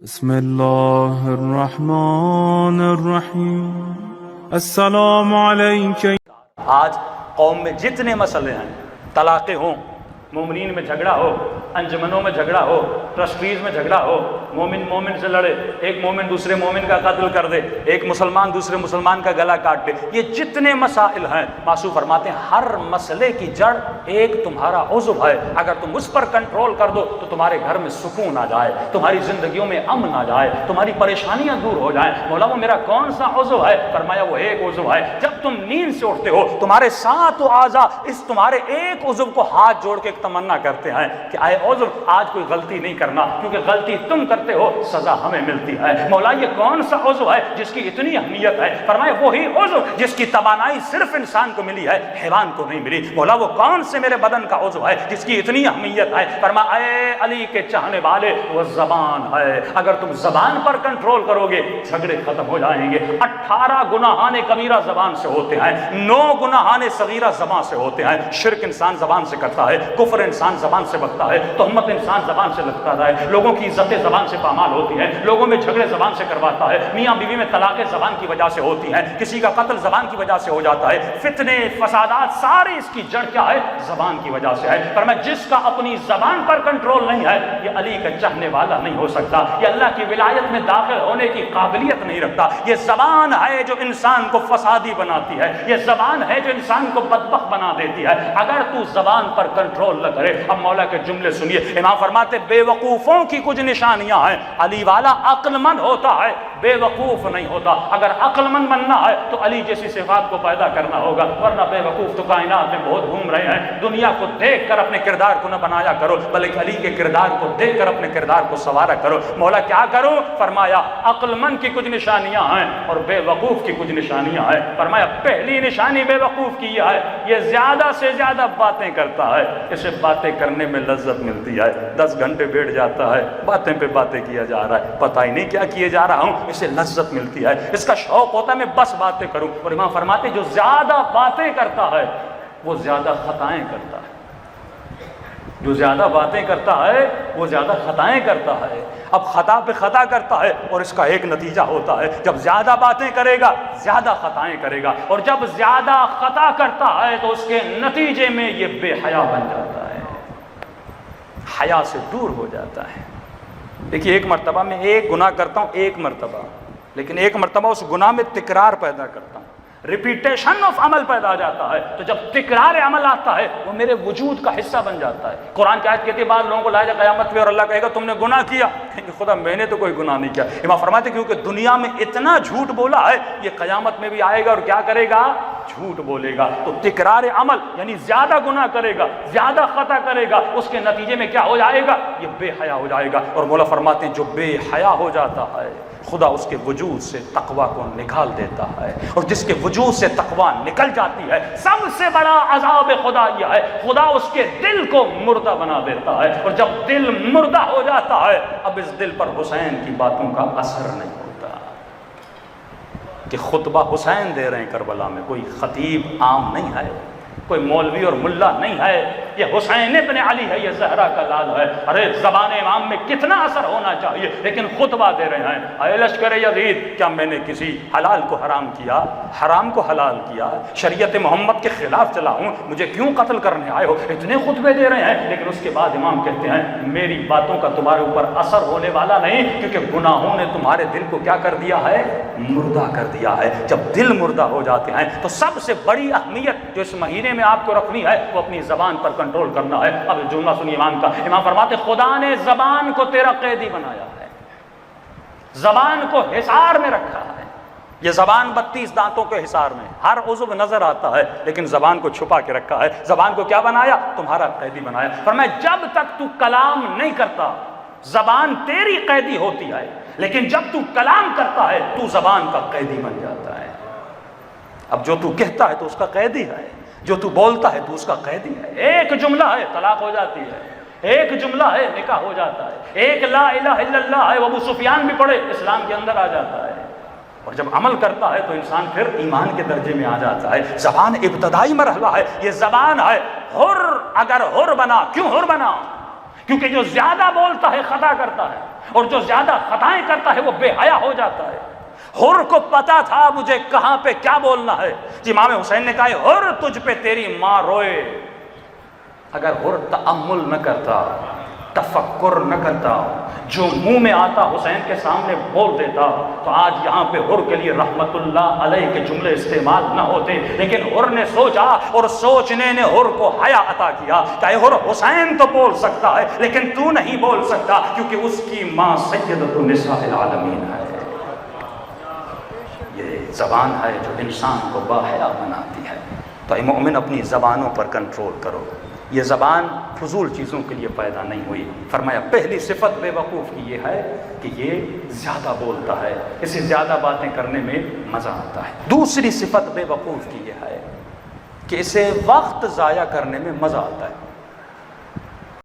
بسم اللہ الرحمن الرحیم السلام علیکم۔ آج قوم میں جتنے مسئلے ہیں، طلاقیں ہوں، مومنین میں جھگڑا ہو، انجمنوں میں جھگڑا ہو، ٹرسٹیز میں جھگڑا ہو، مومن سے لڑے، ایک مومن دوسرے مومن کا قتل کر دے، ایک مسلمان دوسرے مسلمان کا گلا کاٹ دے، یہ جتنے مسائل ہیں معصوم فرماتے ہیں ہر مسئلے کی جڑ ایک تمہارا عضو ہے۔ اگر تم اس پر کنٹرول کر دو تو تمہارے گھر میں سکون آ جائے، تمہاری زندگیوں میں امن آ جائے، تمہاری پریشانیاں دور ہو جائیں۔ مولا وہ میرا کون سا عضو ہے؟ فرمایا وہ ایک عضو ہے۔ جب تم نیند سے اٹھتے ہو تمہارے 7 اعضاء اس تمہارے ایک عضو کو ہاتھ جوڑ کے ایک تمنا کرتے ہیں کہ اے عضو آج کوئی غلطی نہیں کرنا، کیونکہ غلطی تم کرتے ہو سزا ہمیں ملتی ہے۔ مولا یہ کون سا عضو ہے جس کی اتنی اہمیت ہے؟ فرمایا وہی عضو جس کی توانائی صرف انسان کو ملی ہے، حیوان کو نہیں ملی۔ مولا وہ کون سے میرے بدن کا عضو ہے جس کی اتنی اہمیت ہے؟ فرمایا اے علی کے چاہنے والے وہ زبان ہے۔ اگر تم زبان پر کنٹرول کرو گے جھگڑے ختم ہو جائیں گے۔ 18 گناہان کبیرہ زبان سے ہوتے ہیں، 9 گناہان صغیرہ زبان سے ہوتے ہیں۔ شرک انسان زبان سے کرتا ہے، کفر انسان زبان سے بکتا ہے، تہمت انسان زبان سے لگتا ہے، لوگوں کی عزتیں زبان سے پامال ہوتی ہیں، لوگوں میں جھگڑے زبان سے کرواتا ہے، میاں بیوی میں طلاقیں زبان کی وجہ سے ہوتی ہیں، کسی کا قتل زبان کی وجہ سے ہو جاتا ہے، فتنے فسادات سارے اس کی جڑ کیا ہے؟ زبان کی وجہ سے ہے۔ پر میں جس کا اپنی زبان پر کنٹرول نہیں ہے یہ علی کا چاہنے والا نہیں ہو سکتا، یہ اللہ کی ولایت میں داخل ہونے کی قابلیت نہیں رکھتا۔ یہ زبان ہے جو انسان کو فسادی بناتی ہے، یہ زبان ہے جو انسان کو بدبخت بنا دیتی ہے۔ اگر تو زبان پر کنٹرول نہ کرے، اب مولا کے جملے سنیے، امام فرماتے بے وقوفوں کی کچھ نشانیاں ہیں۔ علی والا عقل مند ہوتا ہے، بے وقوف نہیں ہوتا۔ اگر عقل مند بننا ہے تو علی جیسی صفات کو پیدا کرنا ہوگا، ورنہ بے وقوف تو کائنات میں بہت گھوم رہے ہیں۔ دنیا کو دیکھ کر اپنے کردار کو نہ بنایا کرو، بلکہ علی کے کردار کو دیکھ کر اپنے کردار کو سنوارا کرو۔ مولا کیا کرو؟ فرمایا عقل مند کی کچھ نشانیاں ہیں اور بے وقوف کی کچھ نشانیاں ہیں۔ فرمایا پہلی نشانی بے وقوف کی یہ ہے، یہ زیادہ سے زیادہ باتیں کرتا ہے، اسے باتیں کرنے میں لذت ملتی ہے۔ 10 گھنٹے بیٹھ جاتا ہے، باتیں پہ باتیں کیا جا رہا ہے، پتہ ہی نہیں کیا کیے جا رہا ہوں، اسے لذت ملتی ہے، اس کا شوق ہوتا ہے میں بس باتیں کروں۔ اور امام فرماتے جو زیادہ باتیں کرتا ہے وہ زیادہ خطائیں کرتا ہے، جو زیادہ باتیں کرتا ہے وہ زیادہ خطائیں کرتا ہے۔ اب خطا پہ خطا کرتا ہے اور اس کا ایک نتیجہ ہوتا ہے، جب زیادہ باتیں کرے گا زیادہ خطائیں کرے گا، اور جب زیادہ خطا کرتا ہے تو اس کے نتیجے میں یہ بے حیا بن جاتا ہے، حیا سے دور ہو جاتا ہے۔ دیکھیے ایک مرتبہ میں ایک گناہ کرتا ہوں، ایک مرتبہ، لیکن ایک مرتبہ اس گناہ میں تکرار پیدا کرتا ہوں، ریپیٹیشن آف عمل پیدا آ جاتا ہے، تو جب تکرار عمل آتا ہے وہ میرے وجود کا حصہ بن جاتا ہے۔ قرآن کی آیت کہتی ہے بعض لوگوں کو لایا جائے قیامت میں اور اللہ کہے گا تم نے گناہ کیا، کہ خدا میں نے تو کوئی گناہ نہیں کیا۔ امام فرماتے کیونکہ دنیا میں اتنا جھوٹ بولا ہے یہ قیامت میں بھی آئے گا اور کیا کرے گا؟ جھوٹ بولے گا۔ تو تکرار عمل یعنی زیادہ گناہ کرے گا، زیادہ خطا کرے گا، اس کے نتیجے میں کیا ہو جائے گا؟ یہ بے حیا ہو جائے گا۔ اور مولا فرماتے ہیں جو بے حیا ہو جاتا ہے خدا اس کے وجود سے تقوی کو نکال دیتا ہے، اور جس کے وجود سے تقوی نکل جاتی ہے سب سے بڑا عذاب خدا یہ ہے، خدا اس کے دل کو مردہ بنا دیتا ہے، اور جب دل مردہ ہو جاتا ہے اب اس دل پر حسین کی باتوں کا اثر نہیں ہوتا۔ کہ خطبہ حسین دے رہے ہیں کربلا میں، کوئی خطیب عام نہیں ہے، کوئی مولوی اور ملا نہیں ہے، یہ حسین ابن علی ہے، یہ زہرا کا لال ہے۔ ارے زبان امام میں کتنا اثر ہونا چاہیے، لیکن خطبہ دے رہے ہیں اے لشکر یزید کیا میں نے کسی حلال کو حرام کیا، حرام کو حلال کیا، شریعت محمد کے خلاف چلا ہوں، مجھے کیوں قتل کرنے آئے ہو؟ اتنے خطبے دے رہے ہیں، لیکن اس کے بعد امام کہتے ہیں میری باتوں کا تمہارے اوپر اثر ہونے والا نہیں، کیونکہ گناہوں نے تمہارے دل کو کیا کر دیا ہے؟ مردہ کر دیا ہے۔ جب دل مردہ ہو جاتے ہیں تو سب سے بڑی اہمیت جو اس مہینے میں آپ کو رکھنی ہے وہ اپنی زبان پر کنٹرول کرنا ہے۔ اب جملہ سنیے امام کا، امام فرماتے خدا نے زبان کو تیرا قیدی بنایا ہے، زبان کو حصار میں رکھا ہے۔ یہ زبان 32 دانتوں کے حصار میں، ہر عضو نظر آتا ہے لیکن زبان کو چھپا کے رکھا ہے۔ زبان کو کیا بنایا؟ تمہارا قیدی بنایا۔ فرمایا جب تک تو کلام نہیں کرتا زبان تیری قیدی ہوتی ہے، لیکن جب تو کلام کرتا ہے تو زبان کا قیدی بن جاتا ہے۔ اب جو تو کہتا ہے تو اس کا قیدی ہے، جو تو بولتا ہے تو اس کا قیدی ہے۔ ایک جملہ ہے طلاق ہو جاتی ہے، ایک جملہ ہے نکاح ہو جاتا ہے، ایک لا الہ الا اللہ ہے وہ ابو سفیان بھی پڑھے اسلام کے اندر آ جاتا ہے، اور جب عمل کرتا ہے تو انسان پھر ایمان کے درجے میں آ جاتا ہے۔ زبان ابتدائی مرحلہ ہے، یہ زبان ہے حر، اگر حر بنا، کیوں حر بنا؟ کیونکہ جو زیادہ بولتا ہے خطا کرتا ہے، اور جو زیادہ خطائیں کرتا ہے وہ بے حیا ہو جاتا ہے۔ حر کو پتا تھا مجھے کہاں پہ کیا بولنا ہے۔ امام حسین نے کہا حر تجھ پہ تیری ماں روئے۔ اگر حر تأمل نہ کرتا، تفکر نہ کرتا، جو منہ میں آتا حسین کے سامنے بول دیتا، تو آج یہاں پہ حر کے لیے رحمت اللہ علیہ کے جملے استعمال نہ ہوتے۔ لیکن حر نے سوچا، اور سوچنے نے حر کو حیا عطا کیا کہ اے حر، حسین تو بول سکتا ہے لیکن تو نہیں بول سکتا، کیونکہ اس کی ماں سیدۃ النساء العالمین ہے۔ یہ زبان ہے جو انسان کو باحیا بناتی ہے۔ تو اے مومن، اپنی زبانوں پر کنٹرول کرو۔ یہ زبان فضول چیزوں کے لیے پیدا نہیں ہوئی۔ فرمایا پہلی صفت بے وقوف کی یہ ہے کہ یہ زیادہ بولتا ہے، اسے زیادہ باتیں کرنے میں مزہ آتا ہے۔ دوسری صفت بے وقوف کی یہ ہے کہ اسے وقت ضائع کرنے میں مزہ آتا ہے۔